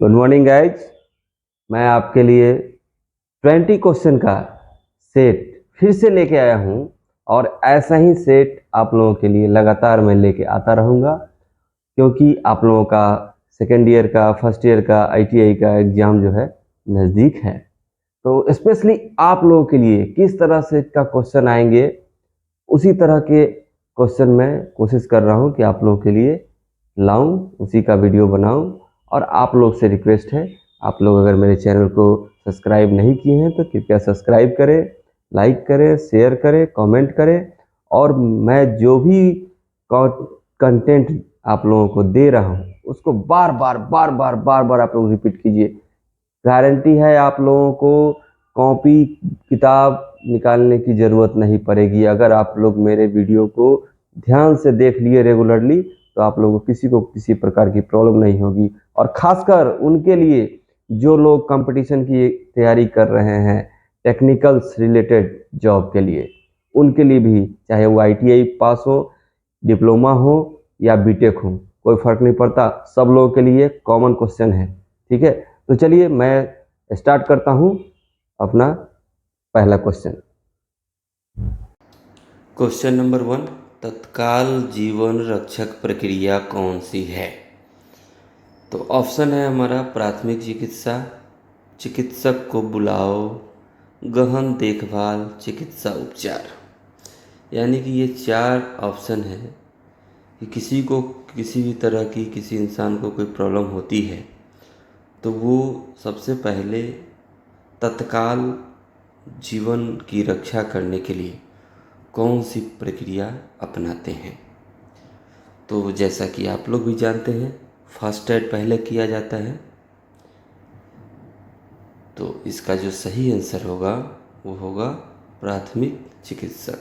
Good morning guys. मैं आपके लिए 20 क्वेश्चन का सेट फिर से लेके आया हूँ और ऐसा ही सेट आप लोगों के लिए लगातार मैं लेके आता रहूँगा, क्योंकि आप लोगों का सेकेंड ईयर का फर्स्ट ईयर का ITI का एग्ज़ाम जो है नज़दीक है। तो स्पेशली आप लोगों के लिए किस तरह से का क्वेश्चन आएंगे, उसी तरह के क्वेश्चन मैं कोशिश कर रहा हूँ कि आप लोगों के लिए लाऊं, उसी का वीडियो बनाऊं। और आप लोग से रिक्वेस्ट है, आप लोग अगर मेरे चैनल को सब्सक्राइब नहीं किए हैं तो कृपया सब्सक्राइब करें, लाइक करें, शेयर करें, कमेंट करें। और मैं जो भी कंटेंट आप लोगों को दे रहा हूँ उसको बार बार आप लोग रिपीट कीजिए। गारंटी है आप लोगों को कॉपी किताब निकालने की ज़रूरत नहीं पड़ेगी। अगर आप लोग मेरे वीडियो को ध्यान से देख लिए रेगुलरली तो आप लोगों को किसी प्रकार की प्रॉब्लम नहीं होगी। और ख़ासकर उनके लिए जो लोग कंपटीशन की तैयारी कर रहे हैं, टेक्निकल्स रिलेटेड जॉब के लिए, उनके लिए भी, चाहे वो ITI पास हो, डिप्लोमा हो या BTech हो, कोई फ़र्क नहीं पड़ता, सब लोगों के लिए कॉमन क्वेश्चन है। ठीक है, तो चलिए मैं स्टार्ट करता हूँ अपना पहला क्वेश्चन। क्वेश्चन नंबर 1, तत्काल जीवन रक्षक प्रक्रिया कौन सी है? तो ऑप्शन है हमारा प्राथमिक चिकित्सा, चिकित्सक को बुलाओ, गहन देखभाल, चिकित्सा उपचार। यानी कि ये 4 ऑप्शन है कि किसी को किसी भी तरह की किसी इंसान को कोई प्रॉब्लम होती है तो वो सबसे पहले तत्काल जीवन की रक्षा करने के लिए कौन सी प्रक्रिया अपनाते हैं। तो जैसा कि आप लोग भी जानते हैं, फर्स्ट एड पहले किया जाता है। तो इसका जो सही आंसर होगा वो होगा प्राथमिक चिकित्सक,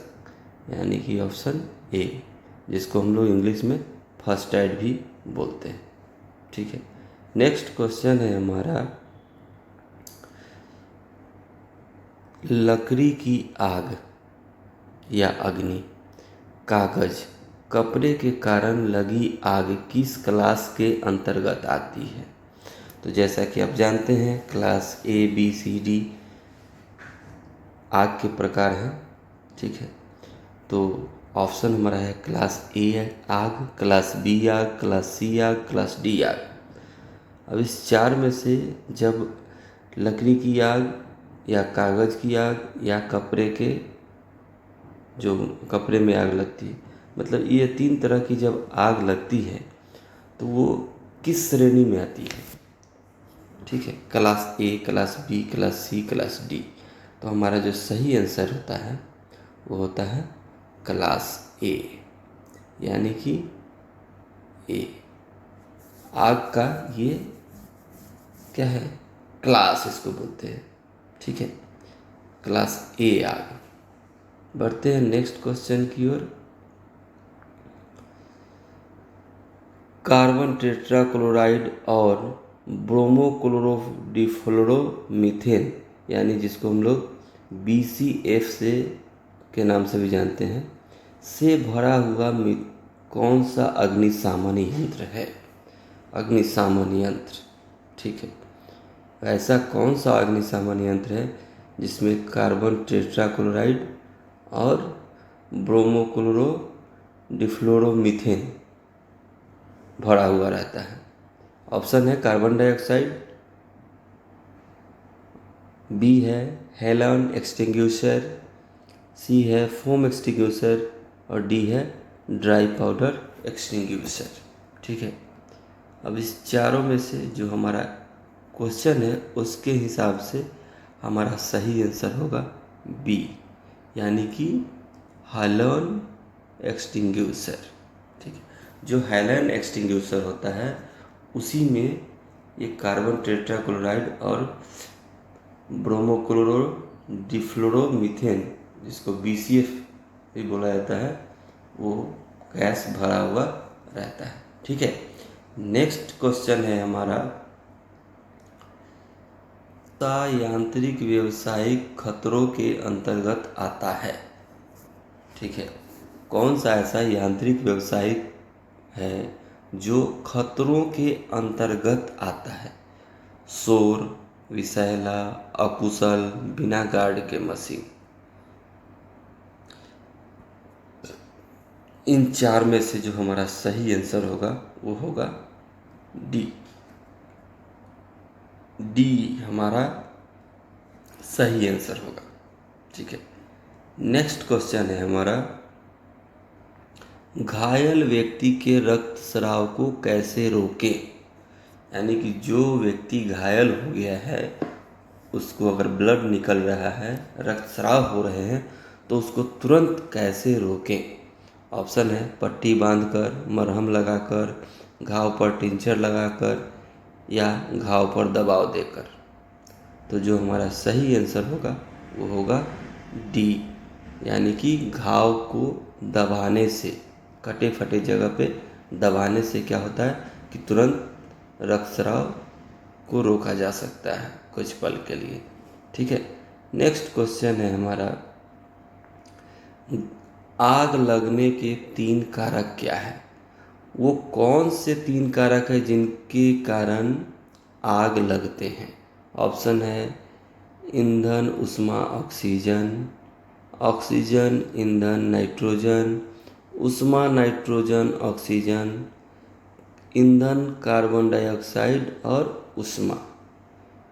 यानी कि ऑप्शन ए, जिसको हम लोग इंग्लिश में फर्स्ट एड भी बोलते हैं। ठीक है, नेक्स्ट क्वेश्चन है हमारा, लकड़ी की आग या अग्नि, कागज, कपड़े के कारण लगी आग किस क्लास के अंतर्गत आती है? तो जैसा कि आप जानते हैं, क्लास ABCD आग के प्रकार हैं। ठीक है, तो ऑप्शन हमारा है क्लास A आग, क्लास B आग, क्लास C आग, क्लास D आग। अब इस 4 में से जब लकड़ी की आग या कागज़ की आग या कपड़े में आग लगती है, मतलब ये 3 तरह की जब आग लगती है तो वो किस श्रेणी में आती है? ठीक है, class A, class B, class C, class D। तो हमारा जो सही आंसर होता है वो होता है क्लास A, यानी कि A आग का ये क्या है, क्लास इसको बोलते हैं। ठीक है, क्लास A आग। बढ़ते हैं नेक्स्ट क्वेश्चन की ओर। कार्बन टेट्राक्लोराइड और ब्रोमोक्लोरोडिफ्लोरोमीथेन, यानी जिसको हम लोग BCF से के नाम से भी जानते हैं, से भरा हुआ कौन सा अग्निशामन यंत्र है? अग्निशामन यंत्र। ठीक है, ऐसा कौन सा अग्निशामन यंत्र है जिसमें कार्बन टेट्राक्लोराइड और ब्रोमोक्लोरोडिफ्लोरोमीथेन भरा हुआ रहता है? ऑप्शन है कार्बन डाइऑक्साइड, B है हेलन एक्सटिंग्विशर, C है फोम एक्सटिंग्विशर और D है ड्राई पाउडर एक्सटिंग्विशर। ठीक है, अब इस चारों में से जो हमारा क्वेश्चन है उसके हिसाब से हमारा सही आंसर होगा B, यानी कि हेलन एक्सटिंग्विशर। ठीक है, जो हेलन एक्सटिंग्विशर होता है उसी में ये कार्बन टेट्राक्लोराइड और ब्रोमोक्लोरोडिफ्लोरोमीथेन, जिसको BCF भी बोला जाता है, वो गैस भरा हुआ रहता है। ठीक है, नेक्स्ट क्वेश्चन है हमारा, यांत्रिक व्यावसायिक खतरों के अंतर्गत आता है? ठीक है, कौन सा ऐसा यांत्रिक व्यावसायिक है जो खतरों के अंतर्गत आता है? शोर, विषैला, अकुशल, बिना गार्ड के मशीन। इन चार में से जो हमारा सही आंसर होगा वो होगा डी। डी हमारा सही आंसर होगा। ठीक है, नेक्स्ट क्वेश्चन है हमारा, घायल व्यक्ति के रक्तस्राव को कैसे रोकें। यानी कि जो व्यक्ति घायल हो गया है उसको अगर ब्लड निकल रहा है, रक्तस्राव हो रहे हैं, तो उसको तुरंत कैसे रोकें। ऑप्शन है पट्टी बांधकर, मरहम लगाकर, घाव पर टिंचर लगाकर, या घाव पर दबाव देकर। तो जो हमारा सही आंसर होगा वो होगा डी, यानी कि घाव को दबाने से, कटे फटे जगह पे दबाने से क्या होता है कि तुरंत रक्तस्राव को रोका जा सकता है कुछ पल के लिए। ठीक है, नेक्स्ट क्वेश्चन है हमारा, आग लगने के 3 कारक क्या है। वो कौन से 3 कारक है जिनके कारण आग लगते हैं। ऑप्शन है ईंधन, उष्मा, ऑक्सीजन, ऑक्सीजन, ईंधन, नाइट्रोजन, उष्मा, नाइट्रोजन, ऑक्सीजन, ईंधन, कार्बन डाइऑक्साइड और उष्मा।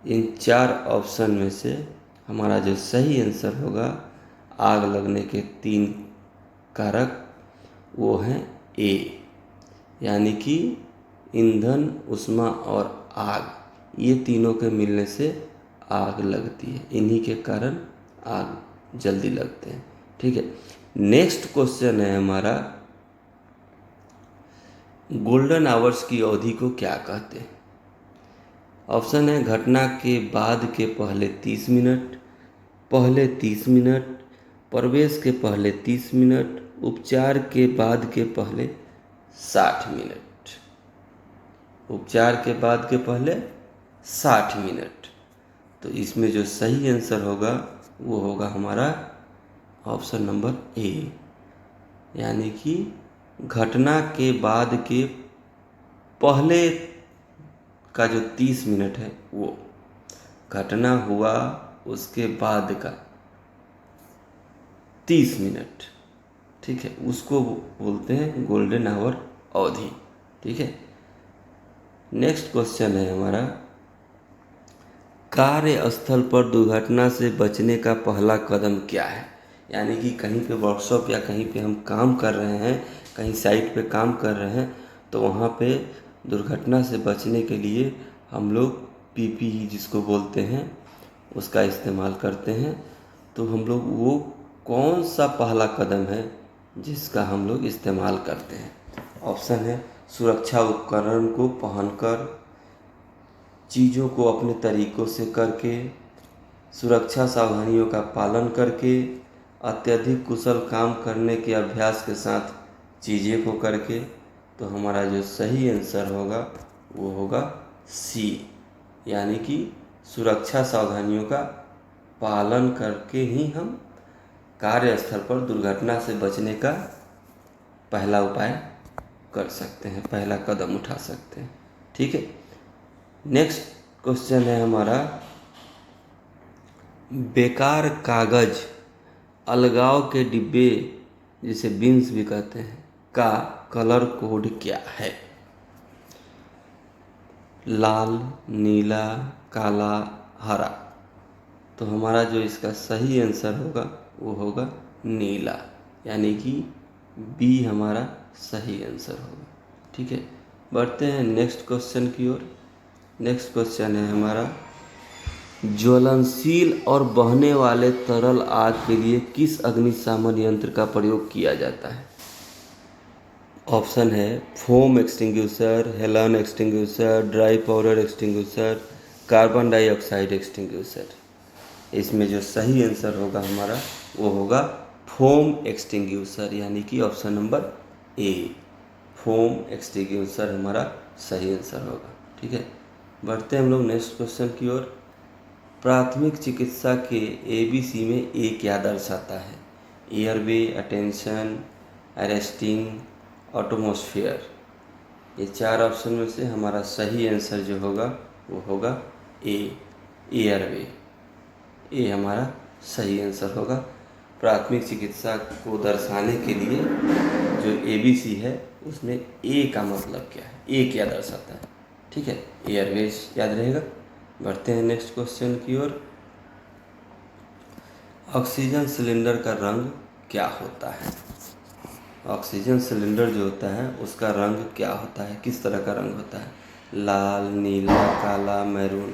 इन 4 ऑप्शन में से हमारा जो सही आंसर होगा आग लगने के 3 कारक वो हैं ए, यानी कि ईंधन, उष्मा और आग, ये तीनों के मिलने से आग लगती है। इन्हीं के कारण आग जल्दी लगते हैं। ठीक है, नेक्स्ट क्वेश्चन है हमारा, गोल्डन आवर्स की अवधि को क्या कहते हैं। ऑप्शन है घटना के बाद के पहले 30 मिनट, पहले 30 मिनट, प्रवेश के पहले 30 मिनट, उपचार के बाद के पहले 60 मिनट। उपचार के बाद के पहले 60 मिनट। तो इसमें जो सही आंसर होगा वो होगा हमारा ऑप्शन नंबर ए, यानी कि घटना के बाद के पहले का जो 30 मिनट है वो, घटना हुआ उसके बाद का 30 मिनट, ठीक है, उसको बोलते हैं गोल्डन आवर अवधि। ठीक है, नेक्स्ट क्वेश्चन है हमारा, कार्यस्थल पर दुर्घटना से बचने का पहला कदम क्या है। यानी कि कहीं पे वर्कशॉप या कहीं पे हम काम कर रहे हैं, कहीं साइट पे काम कर रहे हैं, तो वहाँ पे दुर्घटना से बचने के लिए हम लोग पीपीई जिसको बोलते हैं उसका इस्तेमाल करते हैं। तो हम लोग वो कौन सा पहला कदम है जिसका हम लोग इस्तेमाल करते हैं। ऑप्शन है सुरक्षा उपकरण को पहनकर, चीज़ों को अपने तरीक़ों से करके, सुरक्षा सावधानियों का पालन करके, अत्यधिक कुशल काम करने के अभ्यास के साथ चीज़ें को करके। तो हमारा जो सही आंसर होगा वो होगा सी, यानी कि सुरक्षा सावधानियों का पालन करके ही हम कार्यस्थल पर दुर्घटना से बचने का पहला उपाय कर सकते हैं, पहला कदम उठा सकते हैं। ठीक है, नेक्स्ट क्वेश्चन है हमारा, बेकार कागज, अलगाव के डिब्बे जिसे बिन्स भी कहते हैं, का कलर कोड क्या है। लाल, नीला, काला, हरा। तो हमारा जो इसका सही आंसर होगा वो होगा नीला, यानी कि बी हमारा सही आंसर होगा। ठीक है, बढ़ते हैं नेक्स्ट क्वेश्चन की ओर। नेक्स्ट क्वेश्चन है हमारा, ज्वलनशील और बहने वाले तरल आग के लिए किस अग्निशमन यंत्र का प्रयोग किया जाता है। ऑप्शन है foam extinguisher, Helen extinguisher, dry powder extinguisher, carbon dioxide extinguisher. इसमें जो सही आंसर होगा हमारा वो होगा फोम एक्सटिंग्विशर, यानी कि option number A, foam extinguisher हमारा सही आंसर होगा। ठीक है, बढ़ते हैं हम लोग नेक्स्ट क्वेश्चन की ओर। प्राथमिक चिकित्सा के ABC में ए क्या दर्शाता है। Airway, attention, arresting, atmosphere. ये 4 ऑप्शन में से हमारा सही आंसर जो होगा वो होगा एयरवे, ये हमारा सही आंसर होगा। प्राथमिक चिकित्सा को दर्शाने के लिए जो ABC है उसमें ए का मतलब क्या है, ए क्या दर्शाता है, ठीक है, एयरवेज याद रहेगा। बढ़ते हैं नेक्स्ट क्वेश्चन की ओर। ऑक्सीजन सिलेंडर का रंग क्या होता है? ऑक्सीजन सिलेंडर जो होता है उसका रंग क्या होता है, किस तरह का रंग होता है? लाल, नीला, काला, मैरून।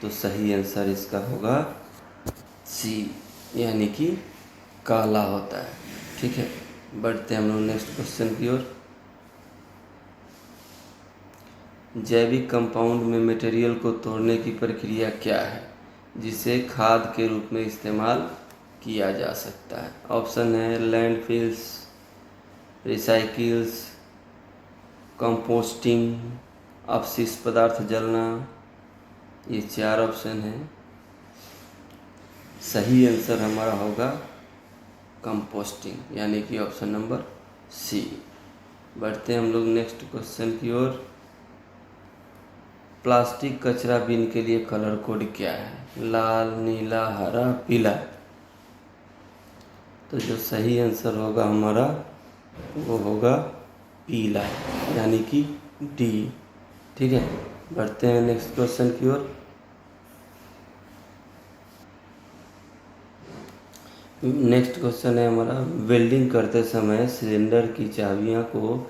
तो सही आंसर इसका होगा सी, यानी कि काला होता है, ठीक है। बढ़ते हैं हम लोग नेक्स्ट क्वेश्चन की ओर। जैविक कंपाउंड में मटेरियल को तोड़ने की प्रक्रिया क्या है जिसे खाद के रूप में इस्तेमाल किया जा सकता है? ऑप्शन है लैंडफिल्स, रिसाइकिल्स, कंपोस्टिंग, अपशिष्ट पदार्थ जलना। ये 4 ऑप्शन हैं। सही आंसर हमारा होगा कंपोस्टिंग, यानी कि ऑप्शन नंबर सी। बढ़ते हैं हम लोग नेक्स्ट क्वेश्चन की ओर। प्लास्टिक कचरा बिन के लिए कलर कोड क्या है? लाल, नीला, हरा, पीला। तो जो सही आंसर होगा हमारा वो होगा पीला, यानी कि डी, ठीक है। बढ़ते हैं नेक्स्ट क्वेश्चन की ओर। नेक्स्ट क्वेश्चन है हमारा, वेल्डिंग करते समय सिलेंडर की चाबियों को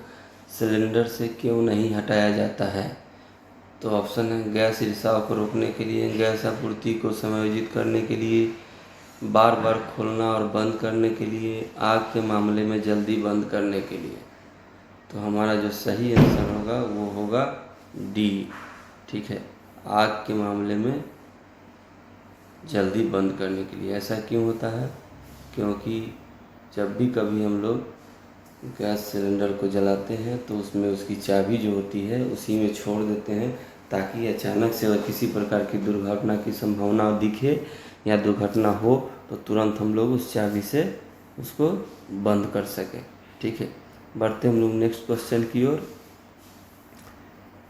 सिलेंडर से क्यों नहीं हटाया जाता है? तो ऑप्शन है गैस रिसाव को रोकने के लिए, गैस आपूर्ति को समायोजित करने के लिए, बार बार खोलना और बंद करने के लिए, आग के मामले में जल्दी बंद करने के लिए। तो हमारा जो सही आंसर होगा वो होगा डी, ठीक है, आग के मामले में जल्दी बंद करने के लिए। ऐसा क्यों होता है? क्योंकि जब भी कभी हम लोग गैस सिलेंडर को जलाते हैं तो उसमें उसकी चाबी जो होती है उसी में छोड़ देते हैं, ताकि अचानक से अगर किसी प्रकार की दुर्घटना की संभावना दिखे या दुर्घटना हो तो तुरंत हम लोग उस चाबी से उसको बंद कर सकें, ठीक है। बढ़ते हम लोग नेक्स्ट क्वेश्चन की ओर।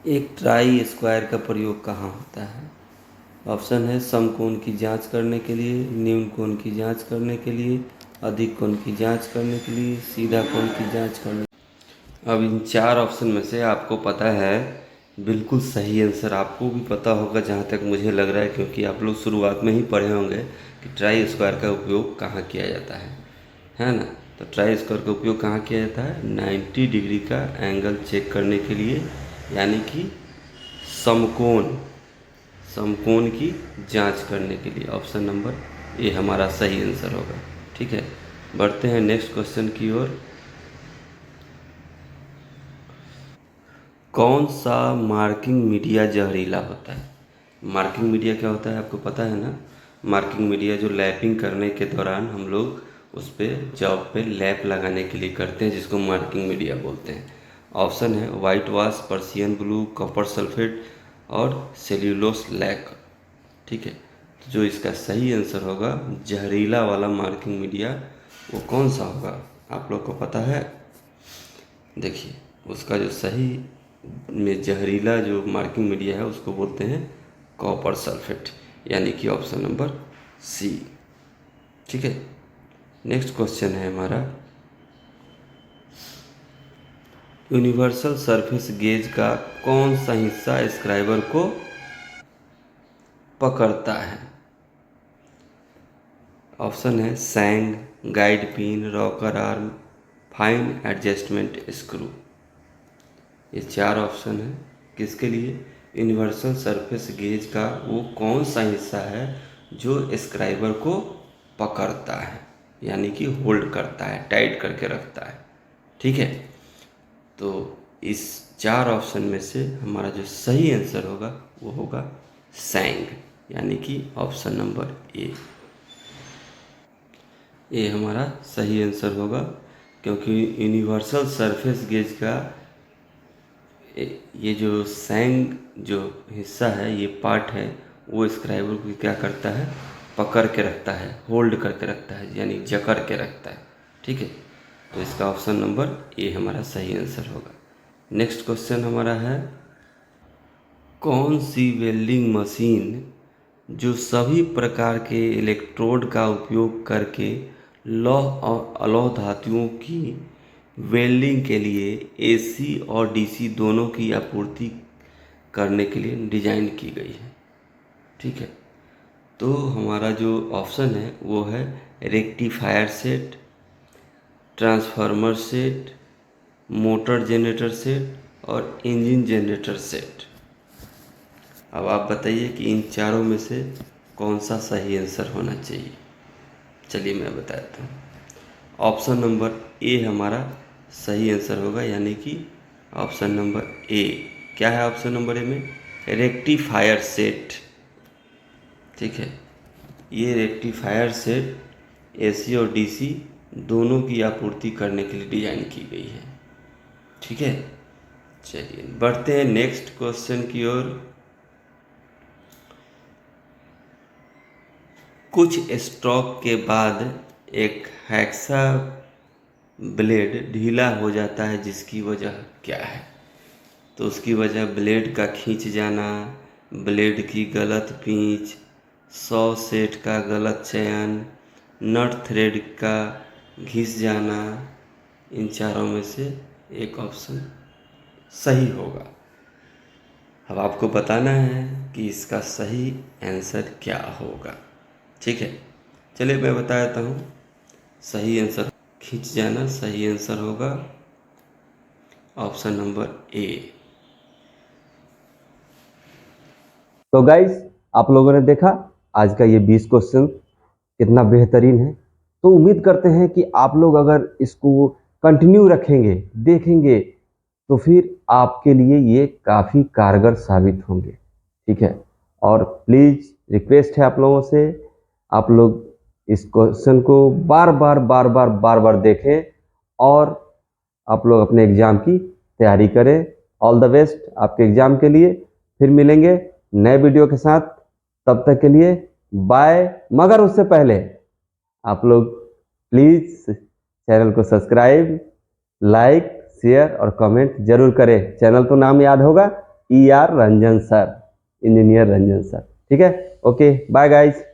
एक ट्राई स्क्वायर का प्रयोग कहाँ होता है? ऑप्शन है समकोण की जांच करने के लिए, न्यून कोण की जांच करने के लिए, अधिक कोण की जांच करने के लिए, सीधा कोण की जांच करने। अब इन 4 ऑप्शन में से आपको पता है बिल्कुल सही आंसर आपको भी पता होगा जहाँ तक मुझे लग रहा है, क्योंकि आप लोग शुरुआत में ही पढ़े होंगे कि ट्राई स्क्वायर का उपयोग कहाँ किया जाता है ना। तो ट्राई स्क्वायर का उपयोग कहाँ किया जाता है? 90 डिग्री का एंगल चेक करने के लिए, यानी कि समकोण समकोण की जांच करने के लिए। ऑप्शन नंबर ए हमारा सही आंसर होगा, ठीक है। बढ़ते हैं नेक्स्ट क्वेश्चन की ओर। कौन सा मार्किंग मीडिया जहरीला होता है? मार्किंग मीडिया क्या होता है आपको पता है ना? मार्किंग मीडिया जो लैपिंग करने के दौरान हम लोग उस पर जॉब पे लैप लगाने के लिए करते हैं, जिसको मार्किंग मीडिया बोलते हैं। ऑप्शन है white wash, Persian blue, copper sulphate और सेल्यूलोस लैक, ठीक है। तो जो इसका सही आंसर होगा जहरीला वाला मार्किंग मीडिया, वो कौन सा होगा आप लोग को पता है? देखिए उसका जो सही में जहरीला जो मार्किंग मीडिया है उसको बोलते हैं कॉपर सल्फेट, यानी कि ऑप्शन नंबर सी, ठीक है। नेक्स्ट क्वेश्चन है हमारा, यूनिवर्सल सरफेस गेज का कौन सा हिस्सा स्क्राइबर को पकड़ता है? ऑप्शन है सैंग, guide pin, rocker arm, fine adjustment screw. ये 4 ऑप्शन है किसके लिए? यूनिवर्सल सरफेस गेज का वो कौन सा हिस्सा है जो स्क्राइबर को पकड़ता है, यानी कि होल्ड करता है, टाइट करके रखता है, ठीक है। तो इस 4 ऑप्शन में से हमारा जो सही आंसर होगा वो होगा सैंग, यानी कि ऑप्शन नंबर ए। ये हमारा सही आंसर होगा, क्योंकि यूनिवर्सल सरफेस गेज का ये जो सैंग जो हिस्सा है, ये पार्ट है, वो स्क्राइबर को क्या करता है? पकड़ के रखता है, होल्ड करके रखता है, यानी जकड़ के रखता है, ठीक है। तो इसका ऑप्शन नंबर ए हमारा सही आंसर होगा। नेक्स्ट क्वेश्चन हमारा है, कौन सी वेल्डिंग मशीन जो सभी प्रकार के इलेक्ट्रोड का उपयोग करके लौह और अलौह धातुओं की वेल्डिंग के लिए एसी और डीसी दोनों की आपूर्ति करने के लिए डिजाइन की गई है। ठीक है, तो हमारा जो ऑप्शन है वो है rectifier set, transformer set, motor generator set और इंजन जनरेटर सेट। अब आप बताइए कि इन चारों में से कौन सा सही आंसर होना चाहिए। चलिए मैं बताता हूँ। ऑप्शन नंबर ए हमारा सही आंसर होगा, यानी कि ऑप्शन नंबर ए। क्या है ऑप्शन नंबर ए में? Rectifier set. ठीक है, ये रेक्टिफायर सेट एसी और डीसी दोनों की आपूर्ति करने के लिए डिजाइन की गई है। ठीक है, चलिए बढ़ते हैं नेक्स्ट क्वेश्चन की ओर। कुछ स्ट्रोक के बाद एक हैक्सा ब्लेड ढीला हो जाता है, जिसकी वजह क्या है? तो उसकी वजह ब्लेड का खींच जाना, ब्लेड की गलत पिंच, 100 सेट का गलत चयन, नट थ्रेड का घिस जाना। इन चारों में से एक ऑप्शन सही होगा। अब आपको बताना है कि इसका सही आंसर क्या होगा। ठीक है, चलिए मैं बता देता हूँ। सही आंसर खींच जाना सही आंसर होगा, ऑप्शन नंबर ए। तो गाइस, आप लोगों ने देखा आज का ये 20 क्वेश्चन कितना बेहतरीन है। तो उम्मीद करते हैं कि आप लोग अगर इसको कंटिन्यू रखेंगे, देखेंगे, तो फिर आपके लिए ये काफ़ी कारगर साबित होंगे। ठीक है, और प्लीज़ रिक्वेस्ट है आप लोगों से, आप लोग इस क्वेश्चन को बार बार देखें और आप लोग अपने एग्ज़ाम की तैयारी करें। ऑल द बेस्ट आपके एग्ज़ाम के लिए। फिर मिलेंगे नए वीडियो के साथ, तब तक के लिए बाय। मगर उससे पहले आप लोग प्लीज़ चैनल को सब्सक्राइब, लाइक, शेयर और कमेंट जरूर करें। चैनल तो नाम याद होगा, ER Ranjan sir, engineer Ranjan sir. ठीक है, ओके, बाय गाइज।